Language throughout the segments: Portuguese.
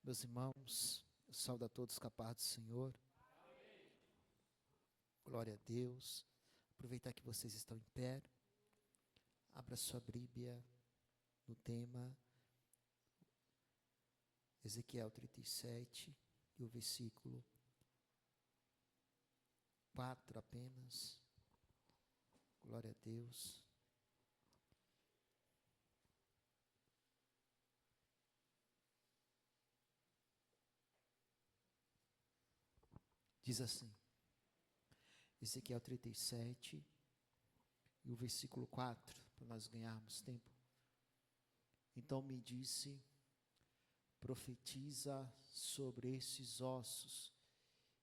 Meus irmãos, eu saúdo a todos com a paz do Senhor. Amém. Glória a Deus. Aproveitar que vocês estão em pé. Abra sua Bíblia no tema Ezequiel 37 e o versículo 4 apenas. Glória a Deus. Diz assim, Ezequiel 37 e o versículo 4, para nós ganharmos tempo. Então me disse, profetiza sobre esses ossos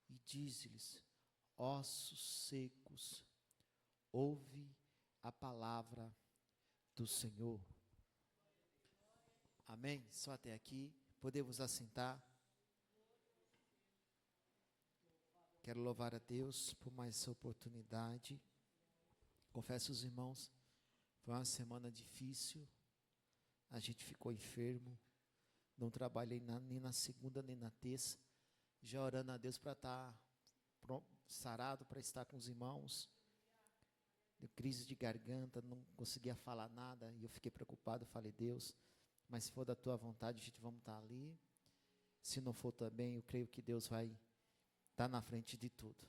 e diz-lhes, ossos secos, ouve a palavra do Senhor. Amém? Só até aqui, podemos assentar. Quero louvar a Deus por mais essa oportunidade. Confesso aos irmãos, foi uma semana difícil. A gente ficou enfermo. Não trabalhei nem na segunda nem na terça. Já orando a Deus para estar sarado, para estar com os irmãos. Deu crise de garganta, não conseguia falar nada. E eu fiquei preocupado, falei, Deus, mas se for da tua vontade, a gente vamos estar ali. Se não for também, eu creio que Deus vai estar na frente de tudo.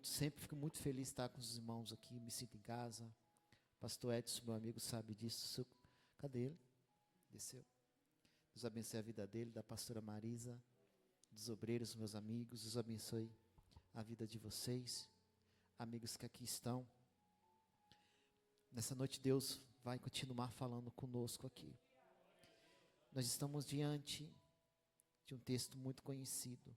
Sempre fico muito feliz de estar com os irmãos aqui, me sinto em casa. Pastor Edson, meu amigo, sabe disso. Cadê ele? Desceu. Deus abençoe a vida dele, da pastora Marisa, dos obreiros, meus amigos. Deus abençoe a vida de vocês, amigos que aqui estão. Nessa noite Deus vai continuar falando conosco aqui. Nós estamos diante de um texto muito conhecido.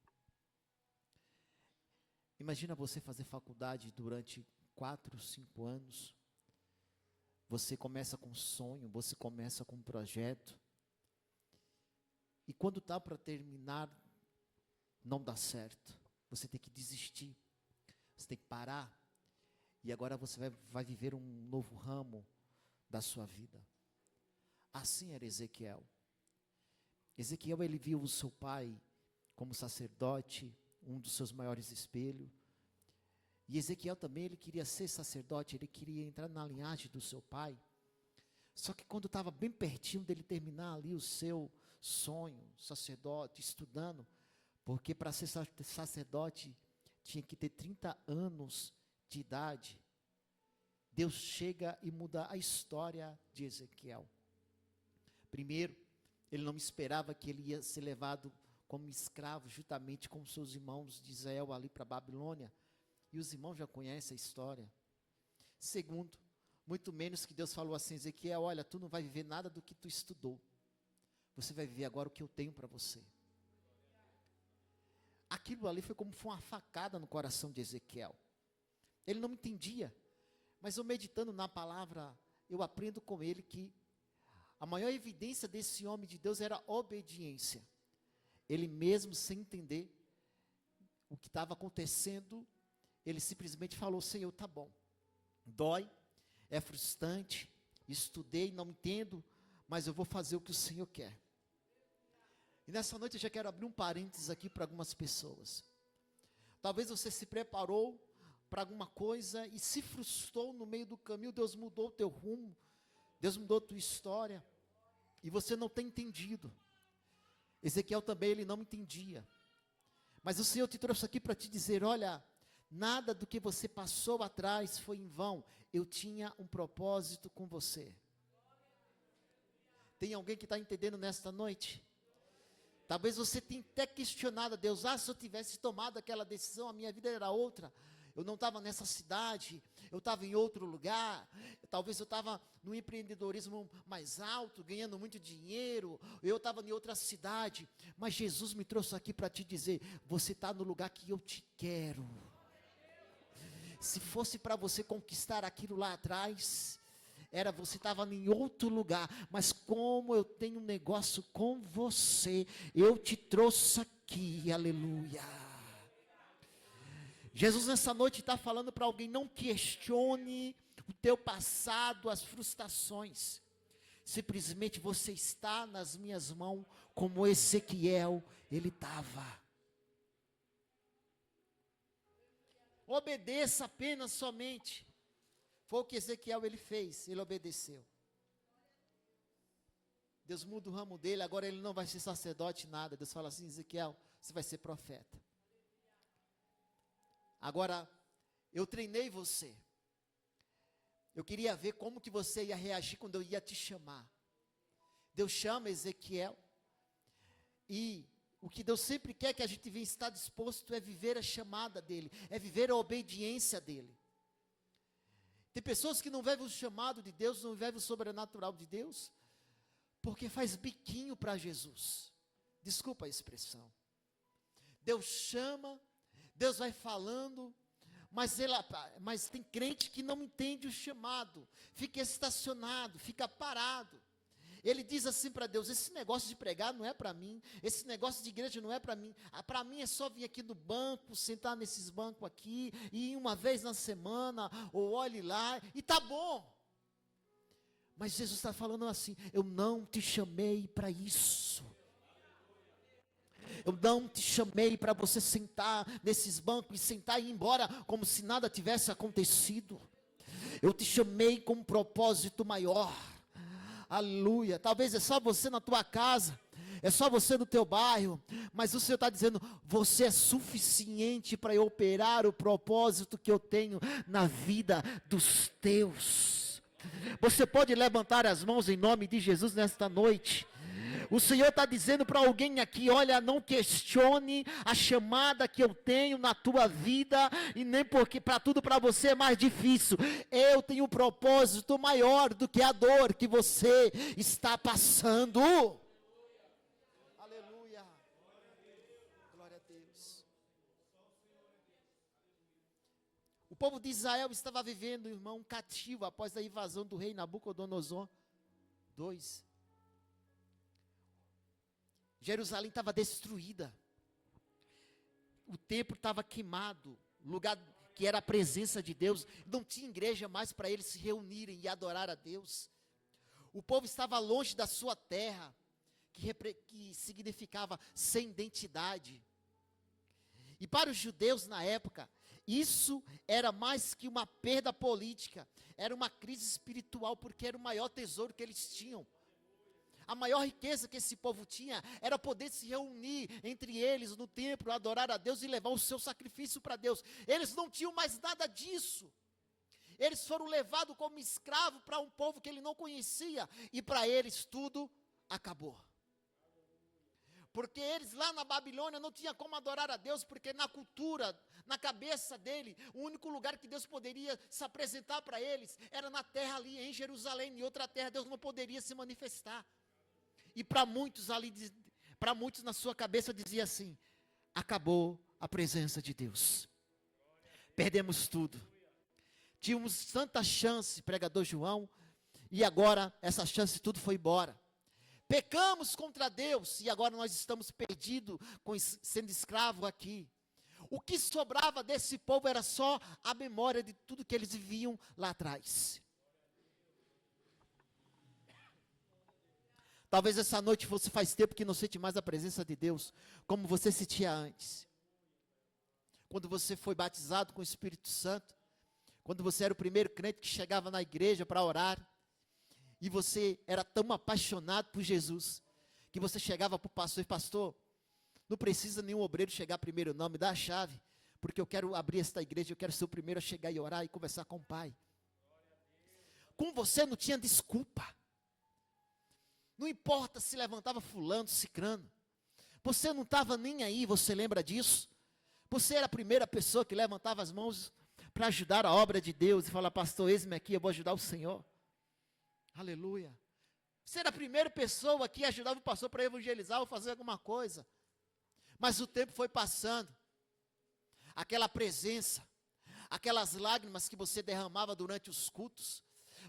Imagina você fazer faculdade durante 4, 5 anos. Você começa com um sonho, você começa com um projeto. E quando está para terminar, não dá certo. Você tem que desistir. Você tem que parar. E agora você vai viver um novo ramo da sua vida. Assim era Ezequiel. Ezequiel, ele viu o seu pai como sacerdote, um dos seus maiores espelhos. E Ezequiel também, ele queria ser sacerdote, ele queria entrar na linhagem do seu pai. Só que quando estava bem pertinho dele terminar ali o seu sonho, sacerdote, estudando, porque para ser sacerdote tinha que ter 30 anos de idade, Deus chega e muda a história de Ezequiel. Primeiro, ele não esperava que ele ia ser levado como escravo, juntamente com seus irmãos de Israel ali para a Babilônia. E os irmãos já conhecem a história. Segundo, muito menos que Deus falou assim, Ezequiel, olha, tu não vai viver nada do que tu estudou. Você vai viver agora o que eu tenho para você. Aquilo ali foi como uma facada no coração de Ezequiel. Ele não entendia. Mas eu meditando na palavra, eu aprendo com ele que a maior evidência desse homem de Deus era a obediência. Ele mesmo sem entender o que estava acontecendo, ele simplesmente falou, Senhor, tá bom. Dói, é frustrante, estudei, não entendo, mas eu vou fazer o que o Senhor quer. E nessa noite eu já quero abrir um parênteses aqui para algumas pessoas. Talvez você se preparou para alguma coisa e se frustrou no meio do caminho, Deus mudou o teu rumo, Deus mudou a tua história, e você não tem entendido. Ezequiel também, ele não entendia. Mas o Senhor te trouxe aqui para te dizer, olha, nada do que você passou atrás foi em vão. Eu tinha um propósito com você. Tem alguém que está entendendo nesta noite? Talvez você tenha até questionado a Deus, se eu tivesse tomado aquela decisão, a minha vida era outra. Eu não estava nessa cidade, eu estava em outro lugar, talvez eu estava no empreendedorismo mais alto, ganhando muito dinheiro, eu estava em outra cidade, mas Jesus me trouxe aqui para te dizer, você está no lugar que eu te quero. Se fosse para você conquistar aquilo lá atrás, você estava em outro lugar, mas como eu tenho um negócio com você, eu te trouxe aqui, aleluia. Jesus nessa noite está falando para alguém, não questione o teu passado, as frustrações. Simplesmente você está nas minhas mãos, como Ezequiel, ele estava. Obedeça apenas somente. Foi o que Ezequiel ele fez, ele obedeceu. Deus muda o ramo dele, agora ele não vai ser sacerdote, nada. Deus fala assim: Ezequiel, você vai ser profeta. Agora, eu treinei você. Eu queria ver como que você ia reagir quando eu ia te chamar. Deus chama Ezequiel. E o que Deus sempre quer que a gente venha estar disposto é viver a chamada dele, é viver a obediência dele. Tem pessoas que não vivem o chamado de Deus, não vivem o sobrenatural de Deus, porque faz biquinho para Jesus. Desculpa a expressão. Deus chama, Deus vai falando, mas tem crente que não entende o chamado, fica estacionado, fica parado. Ele diz assim para Deus: esse negócio de pregar não é para mim, esse negócio de igreja não é para mim é só vir aqui no banco, sentar nesses bancos aqui, e ir uma vez na semana, ou olhe lá, e tá bom. Mas Jesus está falando assim: eu não te chamei para isso. Eu não te chamei para você sentar nesses bancos e sentar e ir embora como se nada tivesse acontecido. Eu te chamei com um propósito maior. Aleluia. Talvez é só você na tua casa, é só você no teu bairro, mas o Senhor está dizendo: você é suficiente para eu operar o propósito que eu tenho na vida dos teus. Você pode levantar as mãos em nome de Jesus nesta noite. O Senhor está dizendo para alguém aqui: olha, não questione a chamada que eu tenho na tua vida, e nem porque para tudo para você é mais difícil. Eu tenho um propósito maior do que a dor que você está passando. Aleluia. Glória a Deus. O povo de Israel estava vivendo, irmão, cativo após a invasão do rei Nabucodonosor II. Jerusalém estava destruída, o templo estava queimado, lugar que era a presença de Deus, não tinha igreja mais para eles se reunirem e adorar a Deus. O povo estava longe da sua terra, que significava sem identidade. E para os judeus na época, isso era mais que uma perda política, era uma crise espiritual, porque era o maior tesouro que eles tinham. A maior riqueza que esse povo tinha era poder se reunir entre eles no templo, adorar a Deus e levar o seu sacrifício para Deus. Eles não tinham mais nada disso. Eles foram levados como escravos para um povo que ele não conhecia, e para eles tudo acabou. Porque eles lá na Babilônia não tinham como adorar a Deus, porque na cultura, na cabeça dele, o único lugar que Deus poderia se apresentar para eles era na terra ali em Jerusalém, em outra terra Deus não poderia se manifestar. E para muitos ali, para muitos na sua cabeça dizia assim: acabou a presença de Deus. Perdemos tudo. Tínhamos tanta chance, pregador João, e agora essa chance tudo foi embora. Pecamos contra Deus e agora nós estamos perdidos, sendo escravo aqui. O que sobrava desse povo era só a memória de tudo que eles viviam lá atrás. Talvez essa noite você faz tempo que não sente mais a presença de Deus, como você sentia antes. Quando você foi batizado com o Espírito Santo, quando você era o primeiro crente que chegava na igreja para orar, e você era tão apaixonado por Jesus, que você chegava para o pastor e: pastor, não precisa nenhum obreiro chegar primeiro não, me dá a chave, porque eu quero abrir esta igreja, eu quero ser o primeiro a chegar e orar e conversar com o Pai. Com você não tinha desculpa. Não importa se levantava fulano, cicrano. Você não estava nem aí, você lembra disso? Você era a primeira pessoa que levantava as mãos para ajudar a obra de Deus e falar: pastor, eis-me aqui, eu vou ajudar o Senhor. Aleluia. Você era a primeira pessoa que ajudava o pastor para evangelizar ou fazer alguma coisa. Mas o tempo foi passando. Aquela presença, aquelas lágrimas que você derramava durante os cultos,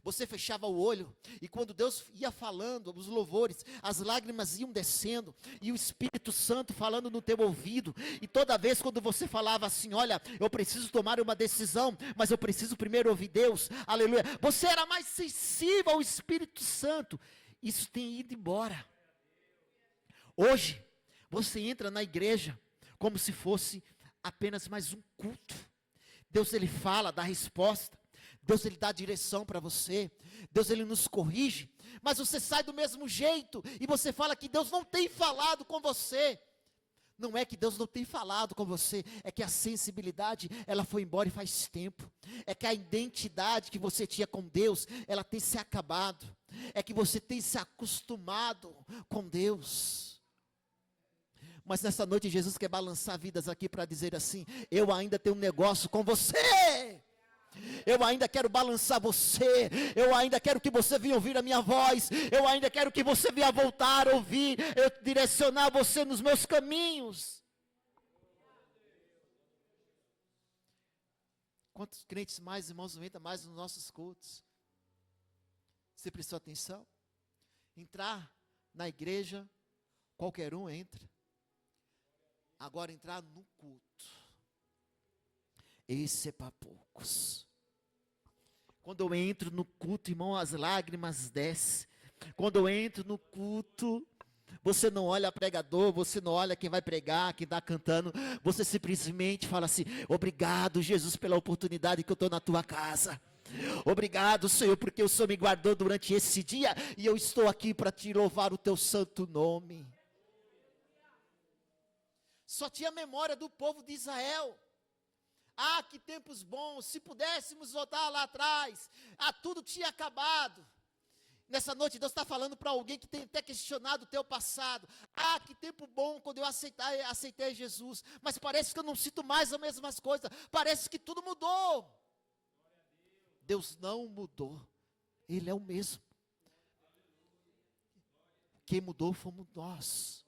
você fechava o olho, e quando Deus ia falando, os louvores, as lágrimas iam descendo, e o Espírito Santo falando no teu ouvido, e toda vez quando você falava assim: olha, eu preciso tomar uma decisão, mas eu preciso primeiro ouvir Deus, aleluia, você era mais sensível ao Espírito Santo, isso tem ido embora. Hoje, você entra na igreja como se fosse apenas mais um culto. Deus, ele fala, dá resposta. Deus, ele dá direção para você. Deus, ele nos corrige. Mas você sai do mesmo jeito e você fala que Deus não tem falado com você. Não é que Deus não tem falado com você, é que a sensibilidade, ela foi embora e faz tempo. É que a identidade que você tinha com Deus, ela tem se acabado. É que você tem se acostumado com Deus. Mas nessa noite Jesus quer balançar vidas aqui para dizer assim: eu ainda tenho um negócio com você. Eu ainda quero balançar você. Eu ainda quero que você venha ouvir a minha voz. Eu ainda quero que você venha voltar a ouvir. Eu direcionar você nos meus caminhos. Quantos crentes mais, irmãos, não entram mais nos nossos cultos? Você prestou atenção? Entrar na igreja, qualquer um entra. Agora entrar no culto, esse é para poucos. Quando eu entro no culto, irmão, as lágrimas descem. Quando eu entro no culto, você não olha pregador, você não olha quem vai pregar, quem está cantando, você simplesmente fala assim: obrigado, Jesus, pela oportunidade que eu estou na tua casa. Obrigado, Senhor, porque o Senhor me guardou durante esse dia, e eu estou aqui para te louvar o teu santo nome. Só tinha memória do povo de Israel. Ah, que tempos bons, se pudéssemos voltar lá atrás. Ah, tudo tinha acabado. Nessa noite Deus está falando para alguém que tem até questionado o teu passado. Ah, que tempo bom quando eu aceitei Jesus. Mas parece que eu não sinto mais as mesmas coisas. Parece que tudo mudou. Deus não mudou. Ele é o mesmo. Quem mudou fomos nós.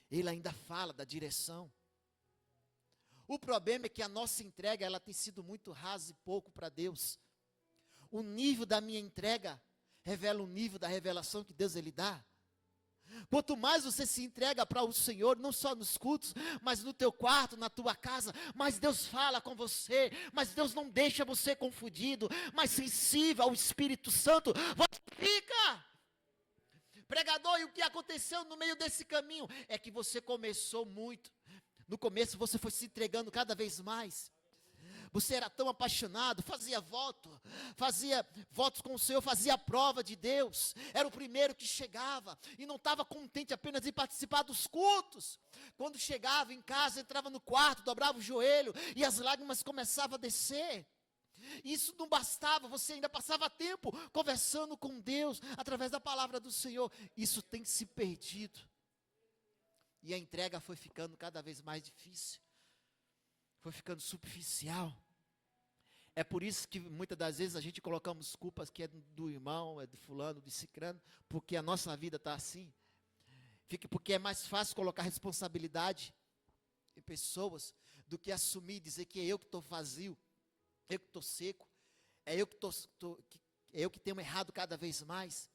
Ele ainda fala da direção. O problema é que a nossa entrega, ela tem sido muito rasa e pouco para Deus. O nível da minha entrega revela o nível da revelação que Deus ele dá. Quanto mais você se entrega para o Senhor, não só nos cultos, mas no teu quarto, na tua casa, mais Deus fala com você, mas Deus não deixa você confundido, mais sensível ao Espírito Santo, você fica. Pregador, e o que aconteceu no meio desse caminho? É que você começou muito. No começo você foi se entregando cada vez mais. Você era tão apaixonado, fazia votos com o Senhor, fazia a prova de Deus. Era o primeiro que chegava e não estava contente apenas em participar dos cultos. Quando chegava em casa, entrava no quarto, dobrava o joelho e as lágrimas começavam a descer. Isso não bastava, você ainda passava tempo conversando com Deus através da palavra do Senhor. Isso tem se perdido. E a entrega foi ficando cada vez mais difícil. Foi ficando superficial. É por isso que muitas das vezes a gente colocamos culpas que é do irmão, é de fulano, de cicrano, porque a nossa vida está assim. Porque é mais fácil colocar responsabilidade em pessoas do que assumir, dizer que é eu que estou vazio, eu que estou seco, é eu que tenho errado cada vez mais.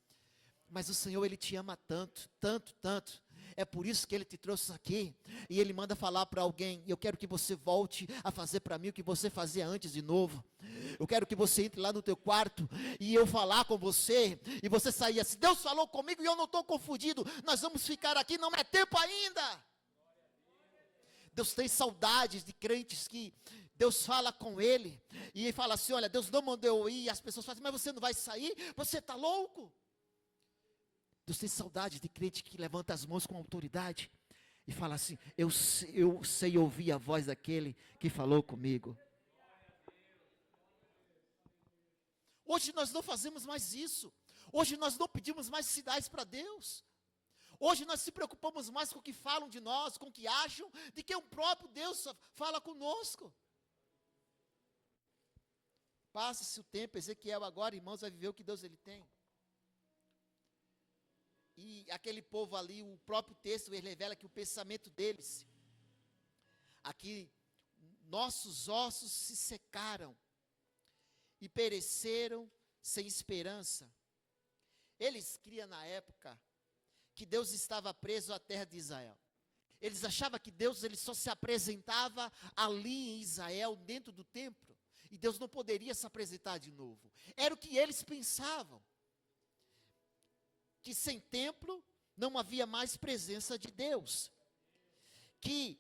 Mas o Senhor, Ele te ama tanto, tanto, tanto. É por isso que Ele te trouxe aqui. E Ele manda falar para alguém: eu quero que você volte a fazer para mim o que você fazia antes de novo. Eu quero que você entre lá no teu quarto e eu falar com você. E você sair assim: Deus falou comigo e eu não estou confundido. Nós vamos ficar aqui, não é tempo ainda. Deus tem saudades de crentes que Deus fala com ele. E ele fala assim: olha, Deus não mandou eu ir. E as pessoas falam assim: mas você não vai sair? Você está louco? Deus tem saudade de crente que levanta as mãos com autoridade e fala assim: eu sei ouvir a voz daquele que falou comigo. Hoje nós não fazemos mais isso. Hoje nós não pedimos mais sinais para Deus. Hoje nós se preocupamos mais com o que falam de nós, com o que acham, de que o próprio Deus fala conosco. Passa-se o tempo, Ezequiel agora, irmãos, vai viver o que Deus ele tem. E aquele povo ali, o próprio texto, ele revela que o pensamento deles, aqui, nossos ossos se secaram e pereceram sem esperança. Eles criam na época que Deus estava preso à terra de Israel. Eles achavam que Deus ele só se apresentava ali em Israel, dentro do templo, e Deus não poderia se apresentar de novo. Era o que eles pensavam. que sem templo não havia mais presença de Deus, que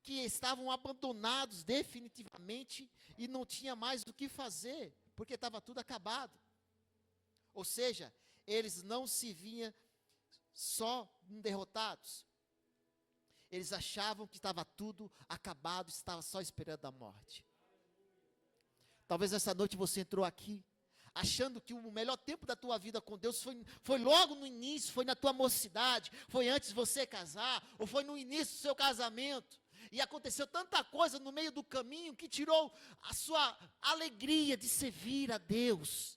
estavam abandonados definitivamente e não tinha mais o que fazer, porque estava tudo acabado. Ou seja, eles não se viam só derrotados, eles achavam que estava tudo acabado, estava só esperando a morte. Talvez essa noite você entrou aqui, achando que o melhor tempo da tua vida com Deus foi logo no início, foi na tua mocidade, foi antes de você casar, ou foi no início do seu casamento, e aconteceu tanta coisa no meio do caminho, que tirou a sua alegria de servir a Deus.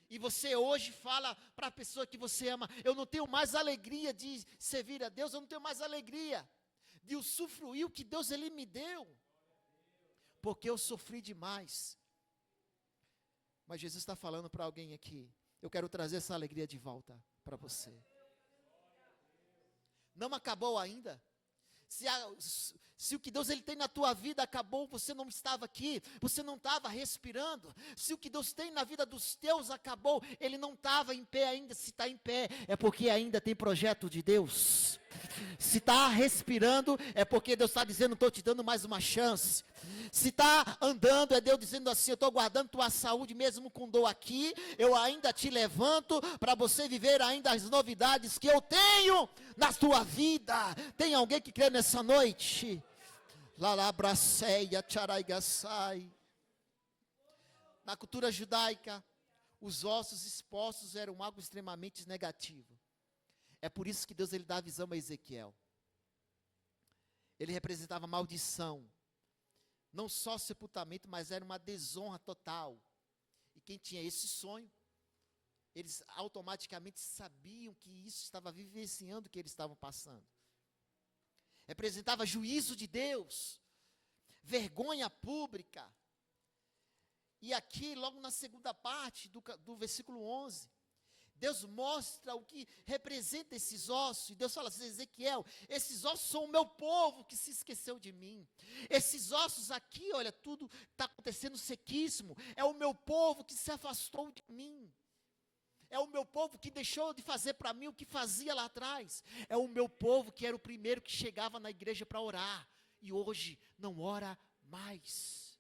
E você hoje fala para a pessoa que você ama: eu não tenho mais alegria de servir a Deus, eu não tenho mais alegria de usufruir o que Deus Ele me deu, porque eu sofri demais. Mas Jesus está falando para alguém aqui: eu quero trazer essa alegria de volta para você. Não acabou ainda. Se o que Deus Ele tem na tua vida acabou, você não estava aqui, você não estava respirando. Se o que Deus tem na vida dos teus acabou, Ele não estava em pé ainda. Se está em pé, é porque ainda tem projeto de Deus. Se está respirando, é porque Deus está dizendo: estou te dando mais uma chance. Se está andando, é Deus dizendo assim: eu estou guardando tua saúde, mesmo com dor aqui, eu ainda te levanto, para você viver ainda as novidades que eu tenho na tua vida. Tem alguém que crê nessa noite? Lalabraceia, tcharaigaçai. Na cultura judaica, os ossos expostos eram algo extremamente negativo. É por isso que Deus Ele dá a visão a Ezequiel. Ele representava maldição. Não só sepultamento, mas era uma desonra total. E quem tinha esse sonho, eles automaticamente sabiam que isso estava vivenciando o que eles estavam passando. Representava juízo de Deus, vergonha pública. E aqui, logo na segunda parte do versículo 11, Deus mostra o que representa esses ossos. E Deus fala assim: Ezequiel, esses ossos são o meu povo que se esqueceu de mim. Esses ossos aqui, olha, tudo está acontecendo sequíssimo. É o meu povo que se afastou de mim. É o meu povo que deixou de fazer para mim o que fazia lá atrás. É o meu povo que era o primeiro que chegava na igreja para orar, e hoje não ora mais.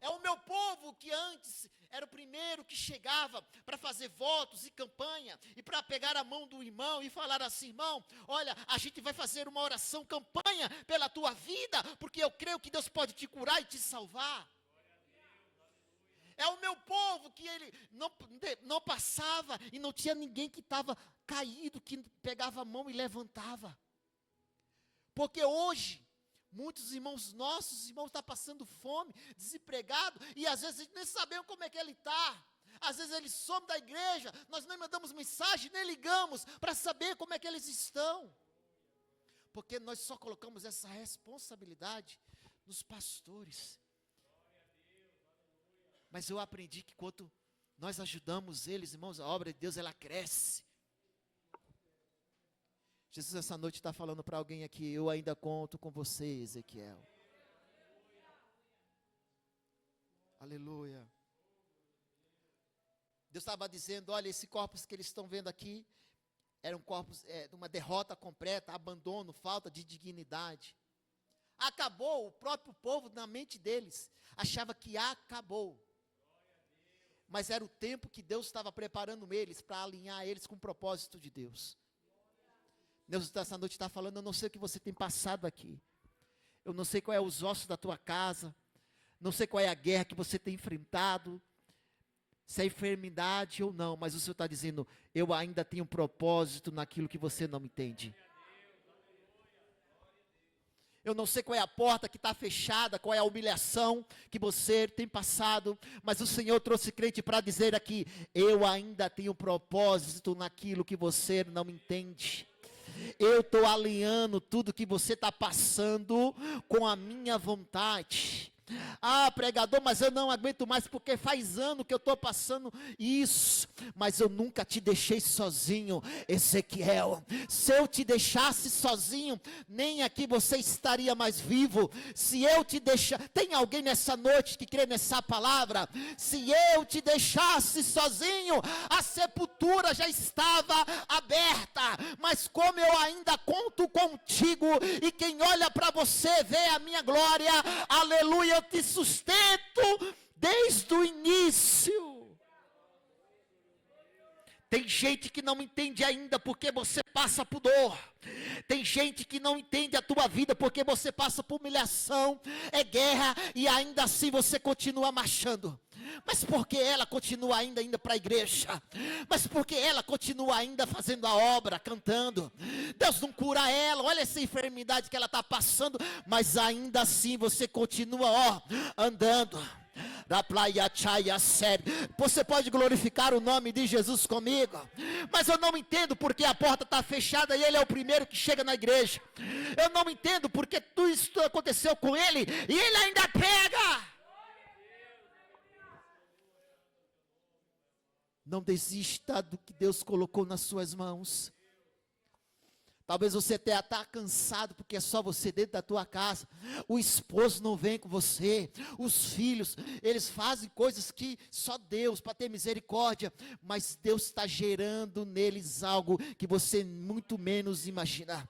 É o meu povo que antes era o primeiro que chegava para fazer votos e campanha, e para pegar a mão do irmão e falar assim: irmão, olha, a gente vai fazer uma oração, campanha pela tua vida, porque eu creio que Deus pode te curar e te salvar. É o meu povo que ele não passava e não tinha ninguém que estava caído, que pegava a mão e levantava. Porque hoje, muitos nossos irmãos estão passando fome, desempregado, e às vezes a gente nem sabemos como é que ele está. Às vezes eles somem da igreja, nós nem mandamos mensagem, nem ligamos para saber como é que eles estão. Porque nós só colocamos essa responsabilidade nos pastores. Mas eu aprendi que quando nós ajudamos eles, irmãos, a obra de Deus, ela cresce. Jesus essa noite está falando para alguém aqui: eu ainda conto com você, Ezequiel. Aleluia. Deus estava dizendo: olha, esse corpos que eles estão vendo aqui, eram corpos de uma derrota completa, abandono, falta de dignidade. Acabou, o próprio povo, na mente deles, achava que acabou. Mas era o tempo que Deus estava preparando eles, para alinhar eles com o propósito de Deus. Deus essa noite está falando: eu não sei o que você tem passado aqui. Eu não sei qual é os ossos da tua casa. Não sei qual é a guerra que você tem enfrentado. Se é enfermidade ou não. Mas o Senhor está dizendo: eu ainda tenho um propósito naquilo que você não entende. Eu não sei qual é a porta que está fechada, qual é a humilhação que você tem passado, mas o Senhor trouxe crente para dizer aqui: eu ainda tenho propósito naquilo que você não entende. Eu estou alinhando tudo que você está passando com a minha vontade. Ah, pregador, mas eu não aguento mais porque faz ano que eu estou passando isso. Mas eu nunca te deixei sozinho, Ezequiel. Se eu te deixasse sozinho, nem aqui você estaria mais vivo. Se eu te deixar, tem alguém nessa noite que crê nessa palavra? Se eu te deixasse sozinho, a sepultura já estava aberta. Mas como eu ainda conto contigo, e quem olha para você vê a minha glória, aleluia, eu te sustento desde o início. Tem gente que não entende ainda porque você passa por dor. Tem gente que não entende a tua vida porque você passa por humilhação, é guerra, e ainda assim você continua marchando. Mas porque ela continua ainda indo para a igreja? Mas porque ela continua ainda fazendo a obra, cantando? Deus não cura ela, olha essa enfermidade que ela está passando, mas ainda assim você continua, andando. Da praia Chaya Sério. Você pode glorificar o nome de Jesus comigo? Mas eu não entendo porque a porta está fechada e ele é o primeiro que chega na igreja. Eu não entendo porque tudo isso aconteceu com ele e ele ainda pega. Não desista do que Deus colocou nas suas mãos. Talvez você até está cansado, porque é só você dentro da tua casa. O esposo não vem com você. Os filhos, eles fazem coisas que só Deus, para ter misericórdia. Mas Deus está gerando neles algo que você muito menos imagina.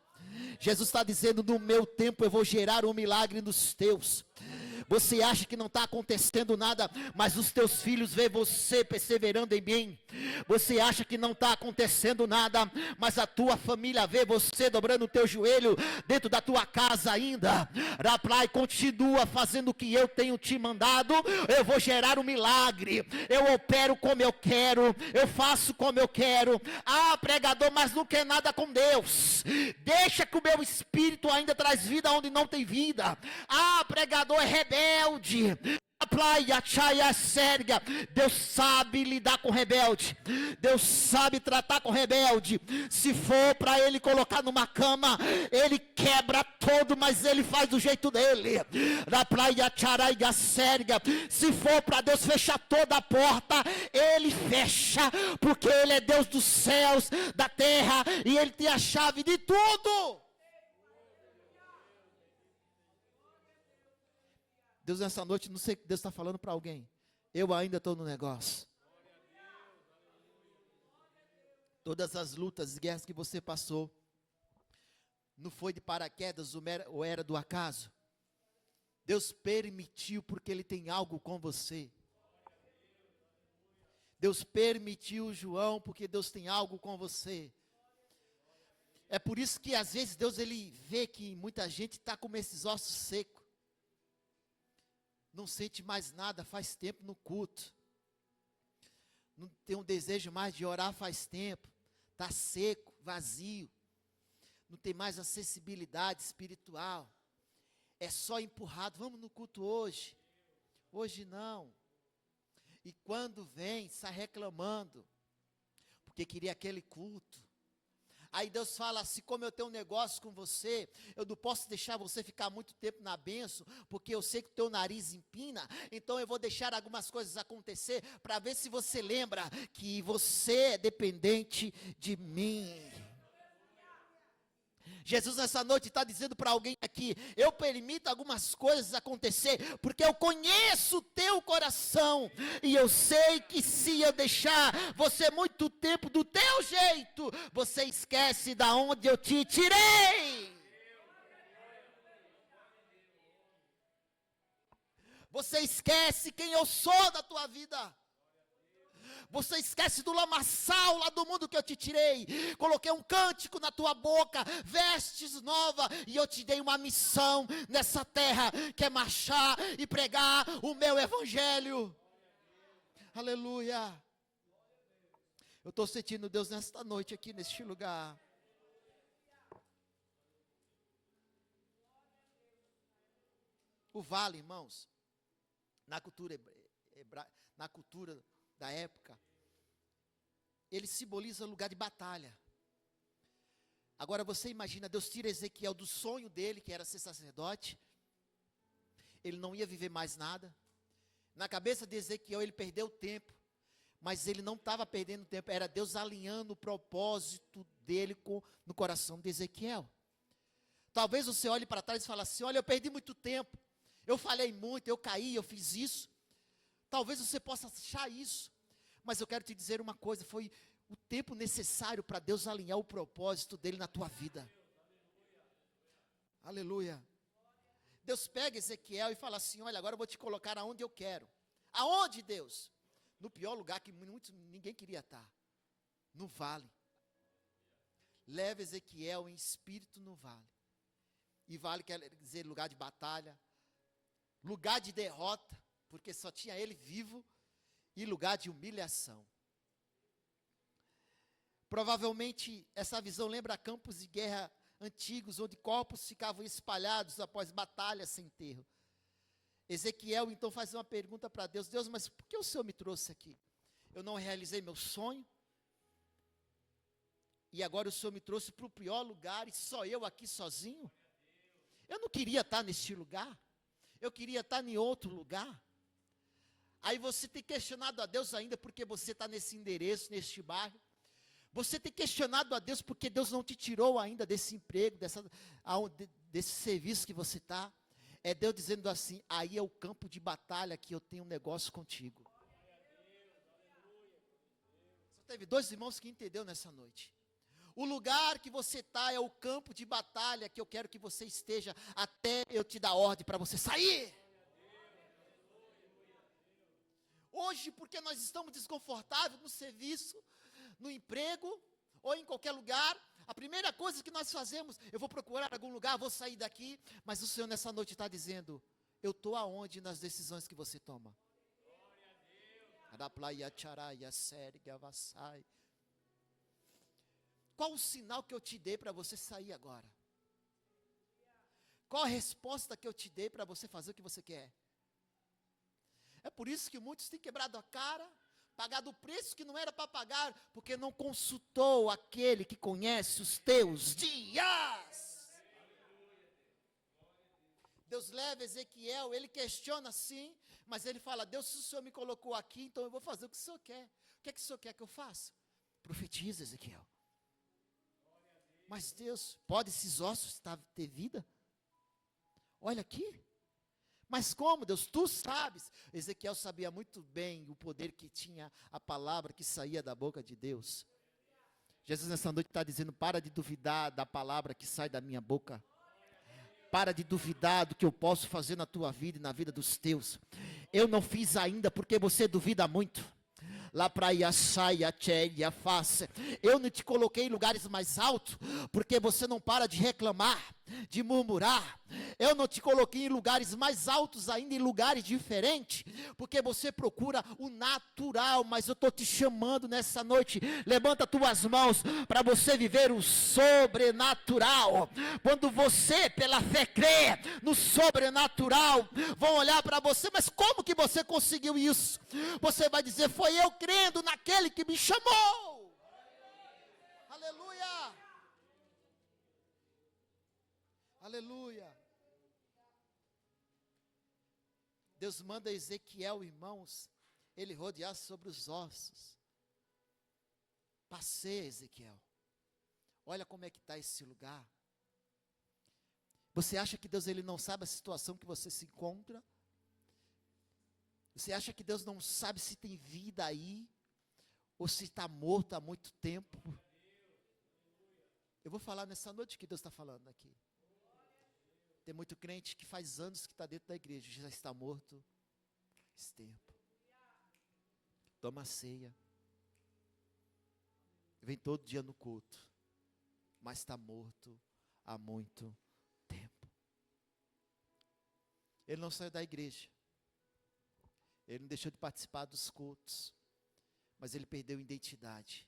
Jesus está dizendo, no meu tempo eu vou gerar um milagre nos teus. Você acha que não está acontecendo nada, mas os teus filhos veem você perseverando em mim. Você acha que não está acontecendo nada, mas a tua família vê você dobrando o teu joelho dentro da tua casa ainda. Raplai, continua fazendo o que eu tenho te mandado. Eu vou gerar um milagre. Eu opero como eu quero, eu faço como eu quero. Ah, pregador, mas não quer nada com Deus. Deixa que o meu espírito ainda traz vida onde não tem vida. Ah, pregador é rebelde. A praia Chaya Sérgia. Deus sabe lidar com rebelde. Deus sabe tratar com rebelde. Se for para ele colocar numa cama, ele quebra todo, mas ele faz do jeito dele. Na praia Chaya Sérgia. Se for para Deus fechar toda a porta, ele fecha, porque ele é Deus dos céus, da terra, e ele tem a chave de tudo. Deus, nessa noite, não sei o que Deus está falando para alguém. Eu ainda estou no negócio. Todas as lutas e guerras que você passou, não foi de paraquedas ou era do acaso. Deus permitiu porque Ele tem algo com você. Deus permitiu, João, porque Deus tem algo com você. É por isso que às vezes Deus ele vê que muita gente está com esses ossos secos. Não sente mais nada, faz tempo no culto. Não tem um desejo mais de orar faz tempo. Está seco, vazio. Não tem mais acessibilidade espiritual. É só empurrado. Vamos no culto hoje. Hoje não. E quando vem, está reclamando. Porque queria aquele culto. Aí Deus fala assim, como eu tenho um negócio com você, eu não posso deixar você ficar muito tempo na bênção, porque eu sei que o teu nariz empina, então eu vou deixar algumas coisas acontecer, para ver se você lembra que você é dependente de mim. Jesus nessa noite está dizendo para alguém aqui, eu permito algumas coisas acontecer, porque eu conheço o teu coração, e eu sei que se eu deixar você muito tempo do teu jeito, você esquece da onde eu te tirei. Você esquece quem eu sou da tua vida. Você esquece do lamaçal lá do mundo que eu te tirei. Coloquei um cântico na tua boca, vestes nova, e eu te dei uma missão nessa terra, que é marchar e pregar o meu evangelho. Aleluia. Eu estou sentindo Deus nesta noite aqui, neste lugar. O vale, irmãos, na cultura da época, ele simboliza lugar de batalha. Agora você imagina, Deus tira Ezequiel do sonho dele, que era ser sacerdote, ele não ia viver mais nada. Na cabeça de Ezequiel, ele perdeu o tempo, mas ele não estava perdendo tempo, era Deus alinhando o propósito dele no coração de Ezequiel. Talvez você olhe para trás e fale assim: olha, eu perdi muito tempo, eu falhei muito, eu caí, eu fiz isso. Talvez você possa achar isso, mas eu quero te dizer uma coisa: foi o tempo necessário para Deus alinhar o propósito dele na tua vida. Aleluia. Deus pega Ezequiel e fala assim: olha, agora eu vou te colocar aonde eu quero. Aonde, Deus? No pior lugar que ninguém queria estar, no vale. Leva Ezequiel em espírito no vale. E vale quer dizer lugar de batalha, lugar de derrota, porque só tinha ele vivo, e lugar de humilhação. Provavelmente essa visão lembra campos de guerra antigos, onde corpos ficavam espalhados após batalhas sem enterro. Ezequiel então faz uma pergunta para Deus: Deus, mas por que o Senhor me trouxe aqui? Eu não realizei meu sonho, e agora o Senhor me trouxe para o pior lugar, e só eu aqui sozinho? Eu não queria estar neste lugar, eu queria estar em outro lugar. Aí você tem questionado a Deus ainda, porque você está nesse endereço, neste bairro. Você tem questionado a Deus, porque Deus não te tirou ainda desse emprego, desse serviço que você está. É Deus dizendo assim: aí é o campo de batalha que eu tenho um negócio contigo. Só teve 2 irmãos que entenderam nessa noite. O lugar que você está é o campo de batalha que eu quero que você esteja, até eu te dar ordem para você sair. Hoje, porque nós estamos desconfortáveis no serviço, no emprego, ou em qualquer lugar, a primeira coisa que nós fazemos: eu vou procurar algum lugar, vou sair daqui. Mas o Senhor nessa noite está dizendo: eu estou aonde nas decisões que você toma? Qual o sinal que eu te dei para você sair agora? Qual a resposta que eu te dei para você fazer o que você quer? É por isso que muitos têm quebrado a cara, pagado o preço que não era para pagar, porque não consultou aquele que conhece os teus dias. Deus leva Ezequiel, ele questiona sim, mas ele fala: Deus, se o Senhor me colocou aqui, então eu vou fazer o que o Senhor quer. O que é que o Senhor quer que eu faça? Profetiza, Ezequiel. Mas Deus, pode esses ossos ter vida? Olha aqui. Mas como, Deus? Tu sabes. Ezequiel sabia muito bem o poder que tinha a palavra que saía da boca de Deus. Jesus nessa noite está dizendo: para de duvidar da palavra que sai da minha boca. Para de duvidar do que eu posso fazer na tua vida e na vida dos teus. Eu não fiz ainda porque você duvida muito. Lá para Iaçaia, Tcheia, face. Eu não te coloquei em lugares mais altos, porque você não para de reclamar, de murmurar. Eu não te coloquei em lugares mais altos ainda, em lugares diferentes, porque você procura o natural. Mas eu estou te chamando nessa noite: levanta tuas mãos para você viver o sobrenatural. Quando você pela fé crê no sobrenatural, vão olhar para você: mas como que você conseguiu isso? Você vai dizer: foi eu crendo naquele que me chamou. Aleluia. Aleluia. Deus manda Ezequiel, irmãos, ele rodear sobre os ossos. Passeia, Ezequiel. Olha como é que está esse lugar. Você acha que Deus ele não sabe a situação que você se encontra? Você acha que Deus não sabe se tem vida aí? Ou se está morto há muito tempo? Eu vou falar nessa noite que Deus está falando aqui. Tem muito crente que faz anos que está dentro da igreja, já está morto esse tempo. Toma ceia. Vem todo dia no culto, mas está morto há muito tempo. Ele não saiu da igreja. Ele não deixou de participar dos cultos, mas ele perdeu identidade.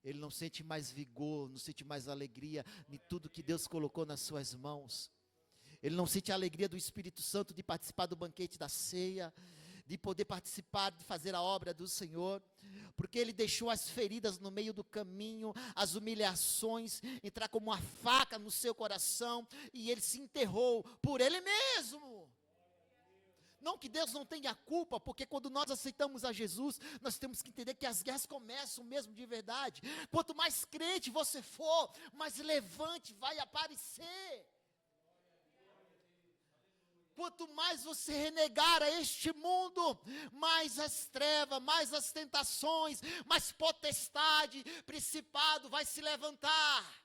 Ele não sente mais vigor, não sente mais alegria em tudo que Deus colocou nas suas mãos. Ele não sente a alegria do Espírito Santo de participar do banquete da ceia, de poder participar, de fazer a obra do Senhor, porque ele deixou as feridas no meio do caminho, as humilhações, entrar como uma faca no seu coração, e ele se enterrou por ele mesmo. Não que Deus não tenha culpa, porque quando nós aceitamos a Jesus, nós temos que entender que as guerras começam mesmo de verdade. Quanto mais crente você for, mais levante vai aparecer. Quanto mais você renegar a este mundo, mais as trevas, mais as tentações, mais potestade, principado vai se levantar.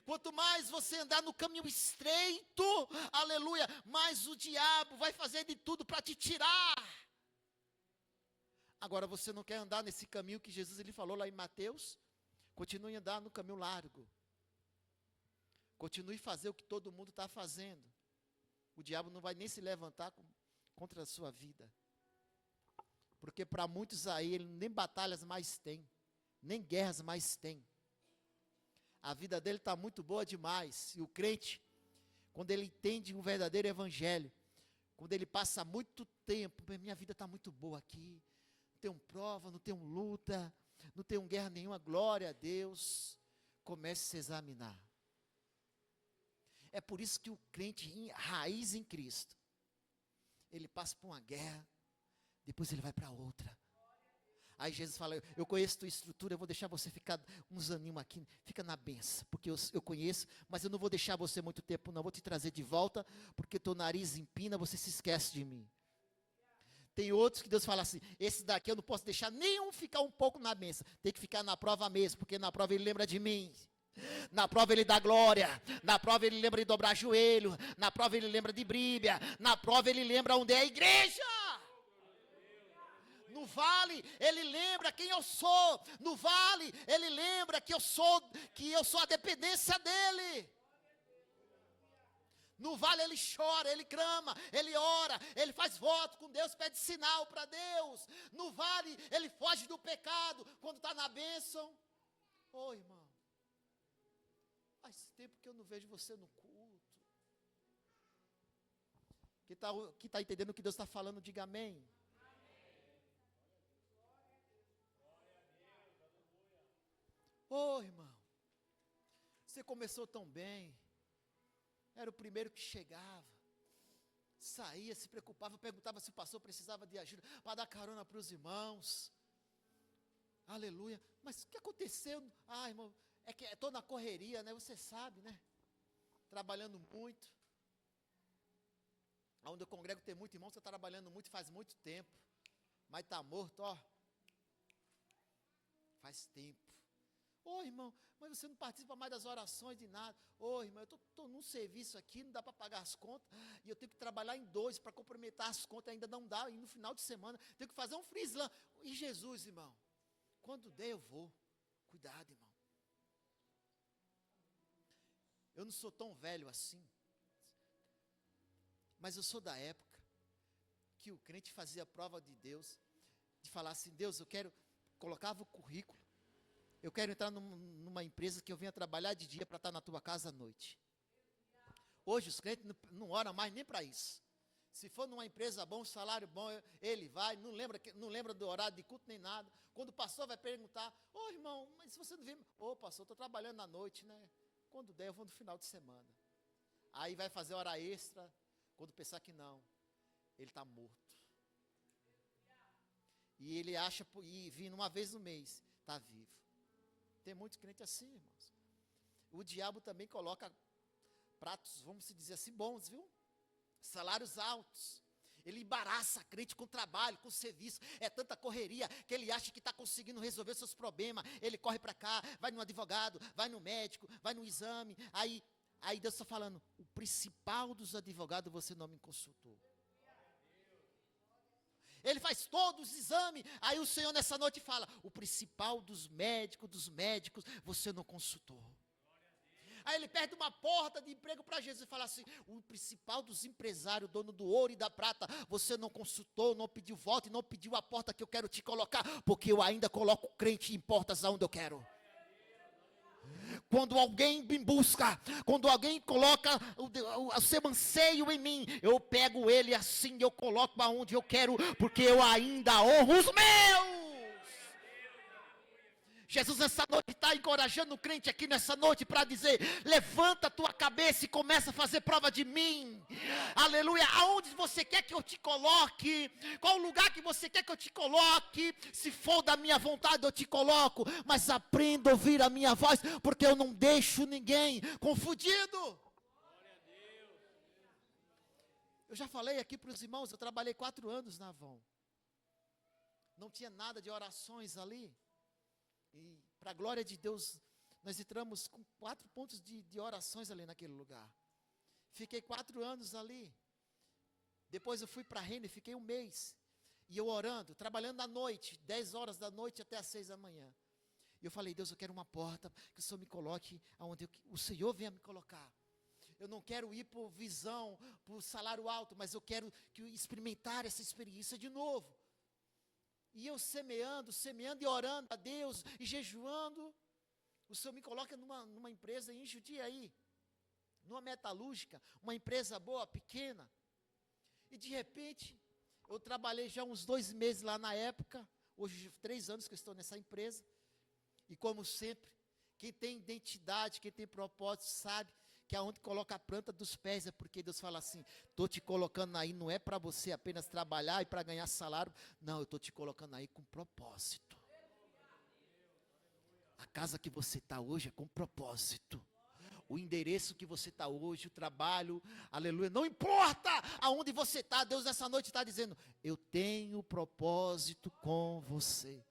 Quanto mais você andar no caminho estreito, aleluia, mais o diabo vai fazer de tudo para te tirar. Agora você não quer andar nesse caminho que Jesus ele falou lá em Mateus? Continue a andar no caminho largo. Continue a fazer o que todo mundo está fazendo. O diabo não vai nem se levantar contra a sua vida. Porque para muitos aí, ele nem batalhas mais tem, nem guerras mais tem. A vida dele está muito boa demais. E o crente, quando ele entende o verdadeiro evangelho, quando ele passa muito tempo, minha vida está muito boa aqui, não tenho prova, não tenho luta, não tenho guerra nenhuma, glória a Deus, comece a se examinar. É por isso que o crente raiz em Cristo, ele passa por uma guerra, depois ele vai para outra. Aí Jesus fala, eu conheço tua estrutura, eu vou deixar você ficar uns aninhos aqui, fica na benção, porque eu conheço, mas eu não vou deixar você muito tempo não, vou te trazer de volta, porque teu nariz empina, você se esquece de mim. Tem outros que Deus fala assim, esse daqui eu não posso deixar nenhum ficar um pouco na benção, tem que ficar na prova mesmo, porque na prova ele lembra de mim. Na prova ele dá glória, na prova ele lembra de dobrar joelho, na prova ele lembra de Bíblia, na prova ele lembra onde é a igreja. No vale, ele lembra quem eu sou. No vale, ele lembra que eu sou a dependência dele. No vale ele chora, ele clama, ele ora, ele faz voto com Deus, pede sinal para Deus. No vale, ele foge do pecado quando está na bênção. Ô irmão, faz tempo que eu não vejo você no culto. Que está entendendo o que Deus está falando, diga amém. Ô irmão, você começou tão bem, era o primeiro que chegava, saía, se preocupava, perguntava se o pastor precisava de ajuda, para dar carona para os irmãos, aleluia, mas o que aconteceu? Ah irmão, é que estou na correria, né, você sabe, né, trabalhando muito, onde eu congrego tem muito irmão, você está trabalhando muito, faz muito tempo, mas está morto, ó, faz tempo. Ô irmão, mas você não participa mais das orações de nada. Ô irmão, eu estou num serviço aqui, não dá para pagar as contas, e eu tenho que trabalhar em 2 para complementar as contas, ainda não dá, e no final de semana, tenho que fazer um frislan. E Jesus, irmão, quando der eu vou. Cuidado, irmão. Eu não sou tão velho assim, mas eu sou da época que o crente fazia prova de Deus, de falar assim, Deus, eu quero, colocava o currículo, eu quero entrar numa empresa que eu venha trabalhar de dia para estar na tua casa à noite. Hoje os crentes não oram mais nem para isso. Se for numa empresa bom, salário bom, ele vai, não lembra do horário de culto nem nada. Quando o pastor vai perguntar, ô irmão, mas se você não vem, ô pastor, estou trabalhando à noite, né? Quando der eu vou no final de semana. Aí vai fazer hora extra, quando pensar que não, ele está morto. E ele acha, e vindo uma vez no mês, está vivo. Tem muitos crentes assim, irmãos. O diabo também coloca pratos, vamos dizer assim, bons, viu? Salários altos. Ele embaraça a crente com trabalho, com serviço. É tanta correria que ele acha que está conseguindo resolver seus problemas. Ele corre para cá, vai no advogado, vai no médico, vai no exame. Aí Deus está falando, o principal dos advogados você não me consultou. Ele faz todos os exames, aí o Senhor nessa noite fala, o principal dos médicos, você não consultou. Aí ele perde uma porta de emprego para Jesus e fala assim, o principal dos empresários, dono do ouro e da prata, você não consultou, não pediu voto e não pediu a porta que eu quero te colocar, porque eu ainda coloco crente em portas aonde eu quero. Quando alguém me busca, quando alguém coloca o seu anseio em mim, eu pego ele assim, eu coloco aonde eu quero, porque eu ainda honro os meus. Jesus essa noite está encorajando o crente aqui nessa noite para dizer: levanta a tua cabeça e começa a fazer prova de mim. Aleluia. Aonde você quer que eu te coloque? Qual o lugar que você quer que eu te coloque? Se for da minha vontade eu te coloco, mas aprenda a ouvir a minha voz, porque eu não deixo ninguém confundido. Eu já falei aqui para os irmãos, eu trabalhei 4 anos na Avon. Não tinha nada de orações ali. E para a glória de Deus, nós entramos com 4 pontos de orações ali naquele lugar. Fiquei 4 anos ali. Depois eu fui para a Renner, fiquei 1 mês. E eu orando, trabalhando à noite, 10 horas da noite até as 6 da manhã. E eu falei: Deus, eu quero uma porta, que o Senhor me coloque aonde o Senhor venha me colocar. Eu não quero ir por visão, por salário alto, mas eu quero experimentar essa experiência de novo. E eu semeando e orando a Deus, e jejuando, o Senhor me coloca numa empresa em Jundiaí, numa metalúrgica, uma empresa boa, pequena. E de repente, eu trabalhei já uns 2 meses lá na época, hoje 3 anos que eu estou nessa empresa, e como sempre, quem tem identidade, quem tem propósito, sabe que aonde coloca a planta dos pés é porque Deus fala assim: estou te colocando aí, não é para você apenas trabalhar e para ganhar salário, não, eu estou te colocando aí com propósito. A casa que você está hoje é com propósito. O endereço que você está hoje, o trabalho, aleluia, não importa aonde você está, Deus nessa noite está dizendo: eu tenho propósito com você.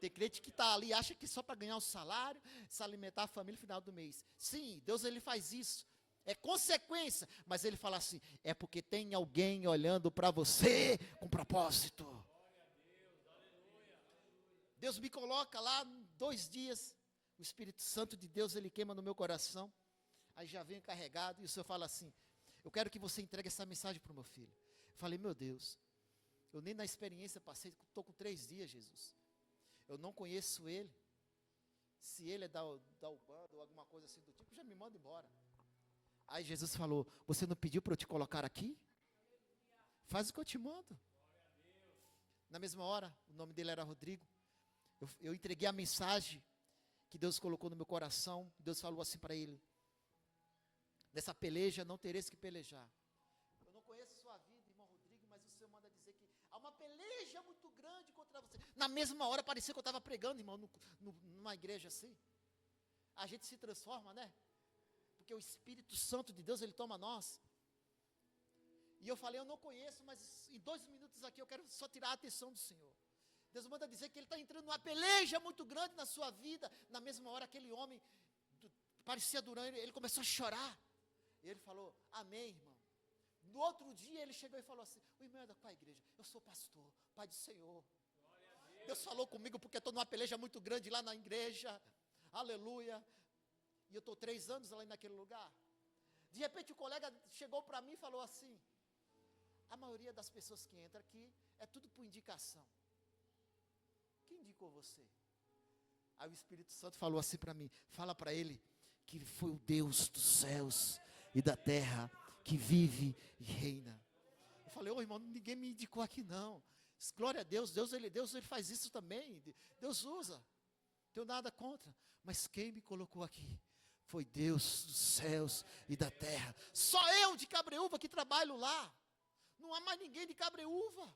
Tem crente que está ali, acha que só para ganhar o salário, se alimentar a família no final do mês. Sim, Deus ele faz isso. É consequência, mas ele fala assim: é porque tem alguém olhando para você com propósito. Deus me coloca lá 2 dias, o Espírito Santo de Deus ele queima no meu coração. Aí já vem carregado e o Senhor fala assim: eu quero que você entregue essa mensagem para o meu filho. Eu falei: meu Deus, eu nem na experiência passei, estou com 3 dias, Jesus. Eu não conheço ele. Se ele é da Ubanda ou alguma coisa assim do tipo, já me manda embora. Aí Jesus falou: você não pediu para eu te colocar aqui? Faz o que eu te mando. Na mesma hora, o nome dele era Rodrigo. Eu entreguei a mensagem que Deus colocou no meu coração. Deus falou assim para ele: nessa peleja não tereis que pelejar. Eu não conheço sua vida, irmão Rodrigo, mas o Senhor manda dizer que há uma peleja muito grande contra você. Na mesma hora parecia que eu estava pregando, irmão, numa igreja assim. A gente se transforma, né? Porque o Espírito Santo de Deus, ele toma nós. E eu falei: eu não conheço, mas em 2 minutos aqui eu quero só tirar a atenção do Senhor. Deus manda dizer que ele está entrando numa peleja muito grande na sua vida. Na mesma hora aquele homem, parecia durando, ele começou a chorar. E ele falou: amém, irmão. No outro dia ele chegou e falou assim: o irmão é da qual igreja? Eu sou pastor, pai do Senhor. Deus falou comigo porque eu estou numa peleja muito grande lá na igreja. Aleluia. E eu estou 3 anos lá naquele lugar. De repente o colega chegou para mim e falou assim: a maioria das pessoas que entram aqui é tudo por indicação. Quem indicou você? Aí o Espírito Santo falou assim para mim: fala para ele que foi o Deus dos céus e da terra que vive e reina. Eu falei: ô irmão, ninguém me indicou aqui não. Glória a Deus, Deus ele faz isso também. Deus usa. Não tenho nada contra. Mas quem me colocou aqui foi Deus dos céus e da terra. Só eu de Cabreúva que trabalho lá. Não há mais ninguém de Cabreúva.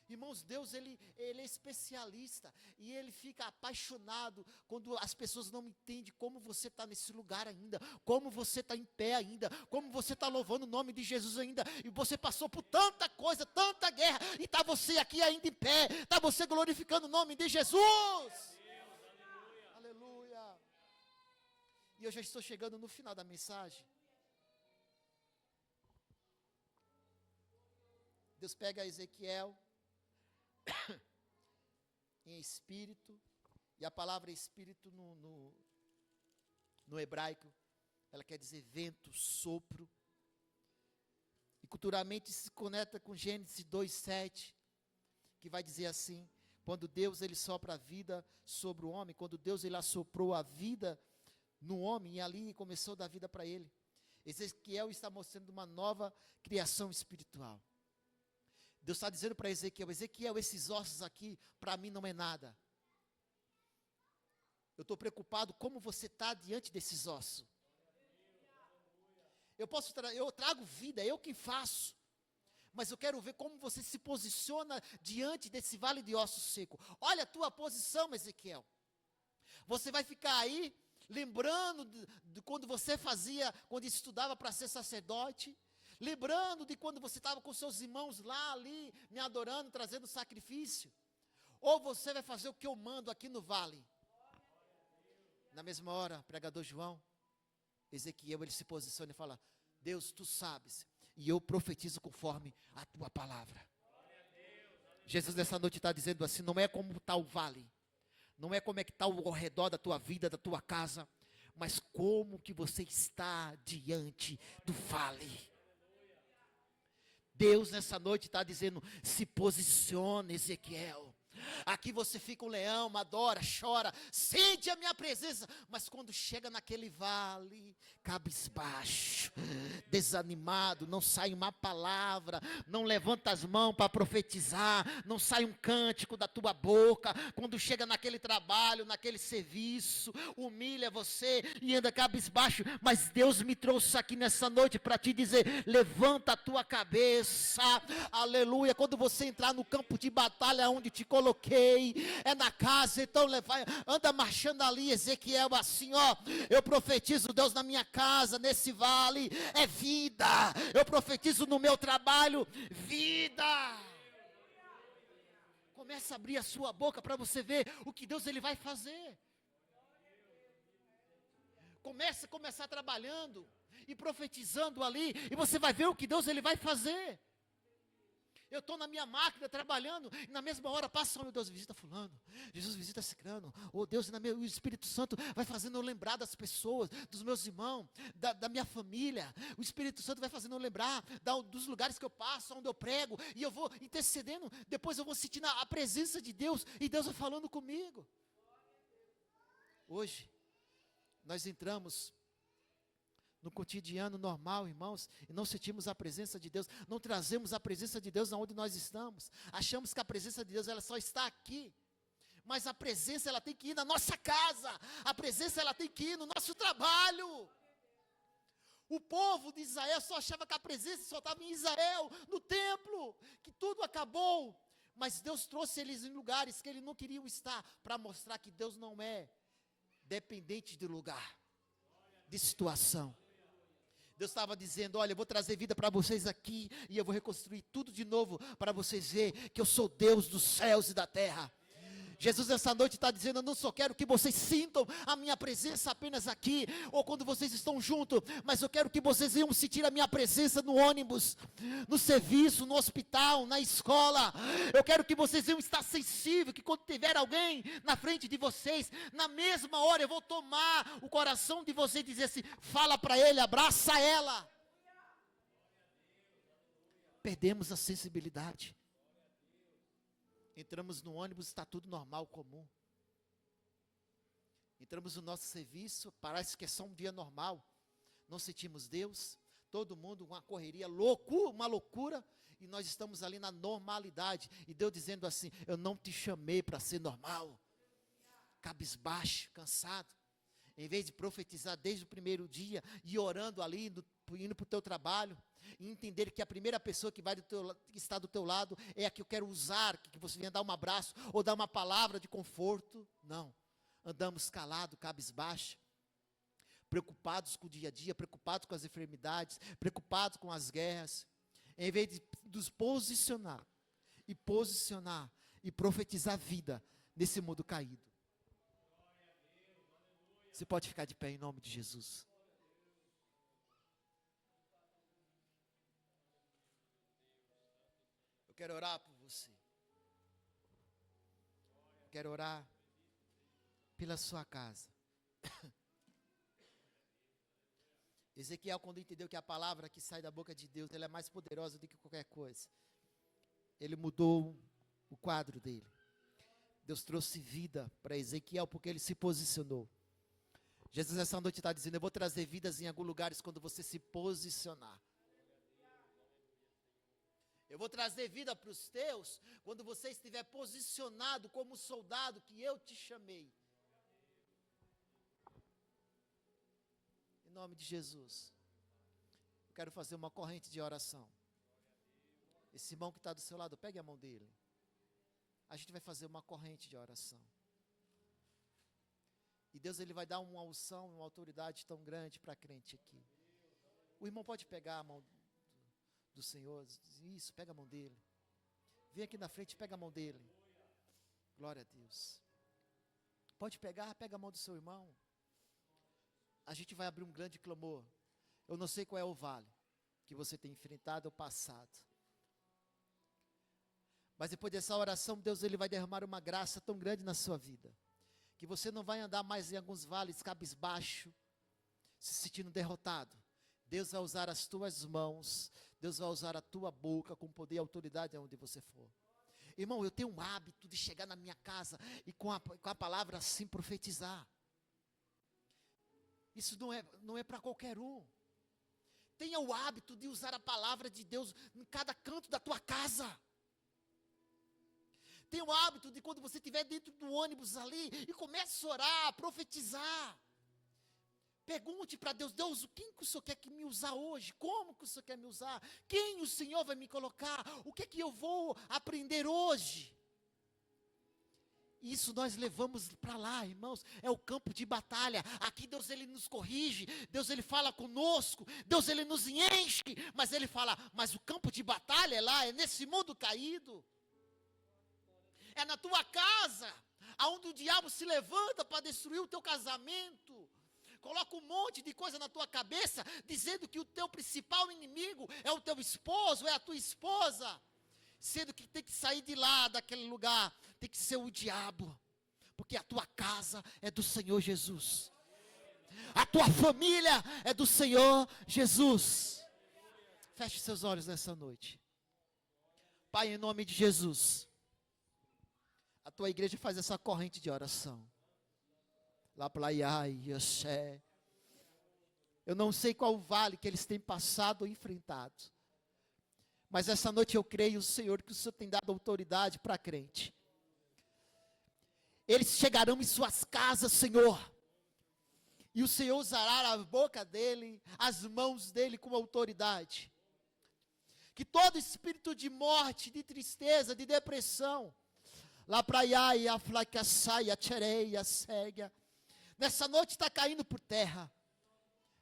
Irmãos, Deus ele é especialista, e Ele fica apaixonado quando as pessoas não entendem como você está nesse lugar ainda, como você está em pé ainda, como você está louvando o nome de Jesus ainda, e você passou por tanta coisa, tanta guerra, e está você aqui ainda em pé, está você glorificando o nome de Jesus. Aleluia. E eu já estou chegando no final da mensagem. Deus pega Ezequiel em espírito, e a palavra espírito no hebraico, ela quer dizer vento, sopro, e culturalmente se conecta com Gênesis 2:7, que vai dizer assim: quando Deus ele sopra a vida sobre o homem, quando Deus ele assoprou a vida no homem, e ali começou a dar vida para ele. Ezequiel está mostrando uma nova criação espiritual. Deus está dizendo para Ezequiel: Ezequiel, esses ossos aqui, para mim não é nada. Eu estou preocupado como você está diante desses ossos. Eu trago vida, é eu que faço. Mas eu quero ver como você se posiciona diante desse vale de ossos seco. Olha a tua posição, Ezequiel. Você vai ficar aí, lembrando de quando você fazia, quando estudava para ser sacerdote. Lembrando de quando você estava com seus irmãos lá, ali, me adorando, trazendo sacrifício. Ou você vai fazer o que eu mando aqui no vale. Na mesma hora, pregador João, Ezequiel, ele se posiciona e fala: Deus, tu sabes, e eu profetizo conforme a tua palavra. Jesus nessa noite está dizendo assim: não é como está o vale, não é como é que está ao redor da tua vida, da tua casa, mas como que você está diante do vale. Deus nessa noite está dizendo: se posicione, Ezequiel. Aqui você fica um leão, adora, chora, sente a minha presença, mas quando chega naquele vale, cabisbaixo, desanimado, não sai uma palavra, não levanta as mãos para profetizar, não sai um cântico da tua boca, quando chega naquele trabalho, naquele serviço, humilha você e anda cabisbaixo, mas Deus me trouxe aqui nessa noite para te dizer: levanta a tua cabeça, aleluia. Quando você entrar no campo de batalha onde te coloquei, é na casa, então anda marchando ali, Ezequiel, assim, ó, eu profetizo, Deus, na minha casa, nesse vale, é vida. Eu profetizo no meu trabalho, vida. Começa a abrir a sua boca para você ver o que Deus ele vai fazer. Começar trabalhando e profetizando ali, e você vai ver o que Deus ele vai fazer. Eu estou na minha máquina trabalhando, e na mesma hora passa: oh, meu Deus, visita fulano, Jesus visita ciclano, oh Deus, o Espírito Santo vai fazendo eu lembrar das pessoas, dos meus irmãos, da minha família. O Espírito Santo vai fazendo eu lembrar dos lugares que eu passo, onde eu prego, e eu vou intercedendo, depois eu vou sentindo a presença de Deus, e Deus vai falando comigo. Hoje, nós entramos no cotidiano normal, irmãos, e não sentimos a presença de Deus, não trazemos a presença de Deus aonde nós estamos, achamos que a presença de Deus ela só está aqui, mas a presença ela tem que ir na nossa casa, a presença ela tem que ir no nosso trabalho. O povo de Israel só achava que a presença só estava em Israel, no templo, que tudo acabou, mas Deus trouxe eles em lugares que eles não queriam estar, para mostrar que Deus não é dependente de lugar, de situação. Deus estava dizendo: olha, eu vou trazer vida para vocês aqui, e eu vou reconstruir tudo de novo, para vocês verem que eu sou Deus dos céus e da terra. Jesus essa noite está dizendo: eu não só quero que vocês sintam a minha presença apenas aqui, ou quando vocês estão juntos, mas eu quero que vocês venham sentir a minha presença no ônibus, no serviço, no hospital, na escola. Eu quero que vocês venham estar sensíveis, que quando tiver alguém na frente de vocês, na mesma hora eu vou tomar o coração de vocês e dizer assim: fala para ele, abraça ela. Perdemos a sensibilidade. Entramos no ônibus, está tudo normal, comum. Entramos no nosso serviço, parece que é só um dia normal. Não sentimos Deus, todo mundo uma correria, uma loucura, e nós estamos ali na normalidade. E Deus dizendo assim: eu não te chamei para ser normal, cabisbaixo, cansado. Em vez de profetizar desde o primeiro dia, e orando ali, indo para o teu trabalho, e entender que a primeira pessoa que que está do teu lado é a que eu quero usar, que você venha dar um abraço, ou dar uma palavra de conforto. Não, andamos calados, cabisbaixo, preocupados com o dia a dia, preocupados com as enfermidades, preocupados com as guerras, em vez de nos posicionar e profetizar vida nesse mundo caído. Você pode ficar de pé em nome de Jesus. Eu quero orar por você. Quero orar pela sua casa. Ezequiel, quando entendeu que a palavra que sai da boca de Deus, ela é mais poderosa do que qualquer coisa, ele mudou o quadro dele. Deus trouxe vida para Ezequiel porque ele se posicionou. Jesus essa noite está dizendo, eu vou trazer vidas em alguns lugares quando você se posicionar. Eu vou trazer vida para os teus, quando você estiver posicionado como soldado que eu te chamei. Em nome de Jesus. Eu quero fazer uma corrente de oração. Esse irmão que está do seu lado, pegue a mão dele. A gente vai fazer uma corrente de oração. E Deus ele vai dar uma unção, uma autoridade tão grande para a crente aqui. O irmão pode pegar a mão do Senhor, isso, pega a mão dele. Vem aqui na frente, pega a mão dele. Glória a Deus. Pode pegar, pega a mão do seu irmão. A gente vai abrir um grande clamor. Eu não sei qual é o vale que você tem enfrentado ou passado. Mas depois dessa oração, Deus ele vai derramar uma graça tão grande na sua vida, que você não vai andar mais em alguns vales cabisbaixo, se sentindo derrotado. Deus vai usar as tuas mãos, Deus vai usar a tua boca com poder e autoridade aonde você for. Irmão, eu tenho um hábito de chegar na minha casa e com a palavra assim profetizar. Isso não é para qualquer um. Tenha o hábito de usar a palavra de Deus em cada canto da tua casa. Tenha o hábito de quando você estiver dentro do ônibus ali e comece a orar, a profetizar. Pergunte para Deus, Deus, o que o Senhor quer que me usar hoje? Como que o Senhor quer me usar? Quem o Senhor vai me colocar? O que é que eu vou aprender hoje? Isso nós levamos para lá, irmãos, é o campo de batalha. Aqui Deus ele nos corrige, Deus ele fala conosco, Deus ele nos enche, mas ele fala, mas o campo de batalha é lá, é nesse mundo caído. É na tua casa, aonde o diabo se levanta para destruir o teu casamento. Coloca um monte de coisa na tua cabeça, dizendo que o teu principal inimigo é o teu esposo, é a tua esposa. Sendo que tem que sair de lá, daquele lugar, tem que ser o diabo. Porque a tua casa é do Senhor Jesus. A tua família é do Senhor Jesus. Feche seus olhos nessa noite. Pai, em nome de Jesus. A tua igreja faz essa corrente de oração. Lá para Yaxé. Eu não sei qual vale que eles têm passado ou enfrentado. Mas essa noite eu creio, Senhor, que o Senhor tem dado autoridade para a crente. Eles chegarão em suas casas, Senhor. E o Senhor usará a boca dele, as mãos dele com autoridade. Que todo espírito de morte, de tristeza, de depressão, lá para Iaia, Flaca, Saia, Tchereia, Ségia, nessa noite está caindo por terra.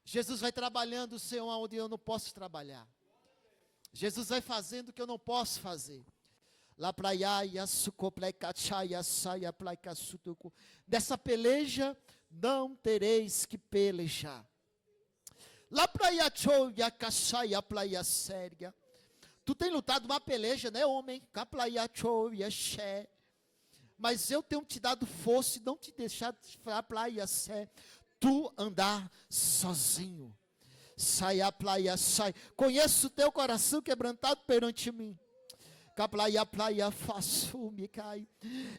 Jesus vai trabalhando, Senhor, onde eu não posso trabalhar. Jesus vai fazendo o que eu não posso fazer. Lá para Iaia, Sucoplaica, Chaia, Saia, Plaica, Sutuco. Dessa peleja não tereis que pelejar. Lá para Iachou, Iacachaia, Plaia, Sérgia. Tu tem lutado uma peleja, né, homem? Caplaiachou, Iaché. Mas eu tenho te dado força e não te deixado falar Plaia, Sé. Tu andar sozinho. Sai a plaia, sai. Conheço o teu coração quebrantado perante mim. Plaia, faço me cai.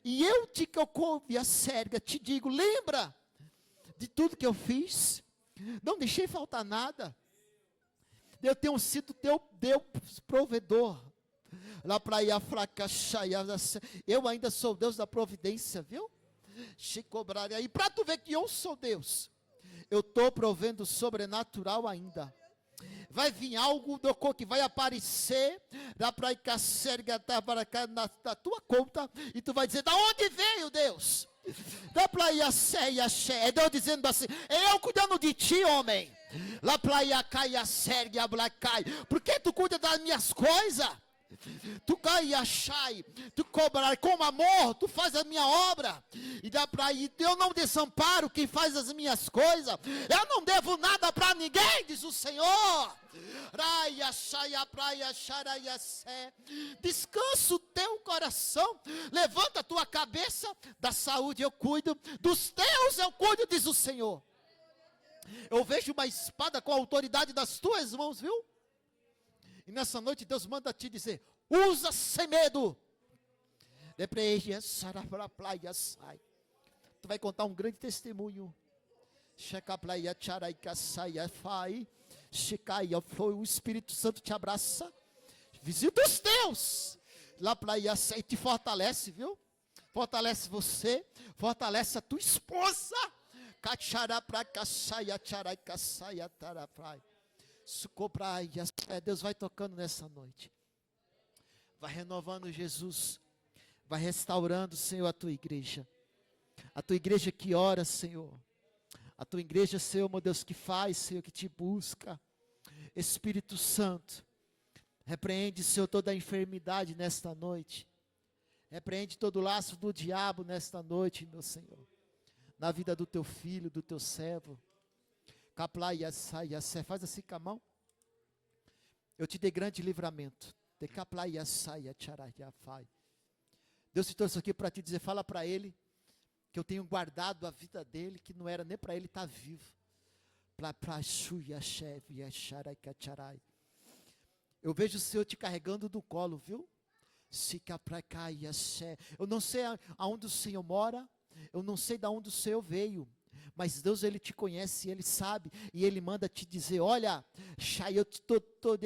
E eu te que eu couve a Sérgia, te digo, lembra de tudo que eu fiz? Não deixei faltar nada. Eu tenho sido teu Deus provedor. Lá praia fraca, eu ainda sou Deus da providência, viu? E para tu ver que eu sou Deus, eu estou provendo sobrenatural ainda. Vai vir algo do que vai aparecer da praia na tua conta e tu vai dizer, da onde veio Deus? Da praia é Deus dizendo assim, é eu cuidando de ti, homem. Lá praia caia Sérgia Blacai, por que tu cuida das minhas coisas? Tu cai e achai, tu cobrar com amor, tu faz a minha obra, e dá para ir, eu não desamparo quem faz as minhas coisas, eu não devo nada para ninguém, diz o Senhor. Descansa o teu coração, levanta a tua cabeça, da saúde eu cuido, dos teus eu cuido, diz o Senhor. Eu vejo uma espada com a autoridade das tuas mãos, viu? E nessa noite Deus manda te dizer, usa sem medo. Tu vai contar um grande testemunho. O Espírito Santo te abraça. Visita os teus. Lá para aí e te fortalece, viu? Fortalece você. Fortalece a tua esposa. Deus vai tocando nessa noite. Vai renovando, Jesus. Vai restaurando, Senhor, a tua igreja. A tua igreja que ora, Senhor. A tua igreja, Senhor, meu Deus, que faz, Senhor, que te busca. Espírito Santo, repreende, Senhor, toda a enfermidade nesta noite. Repreende todo o laço do diabo nesta noite, meu Senhor. Na vida do teu filho, do teu servo. Faz assim com a mão. Eu te dei grande livramento. Deus te trouxe aqui para te dizer, fala para ele, que eu tenho guardado a vida dele, que não era nem para ele estar vivo. Eu vejo o Senhor te carregando do colo, viu? Eu não sei aonde o Senhor mora, eu não sei de onde o Senhor veio, mas Deus, Ele te conhece, Ele sabe, e Ele manda te dizer, olha, eu estou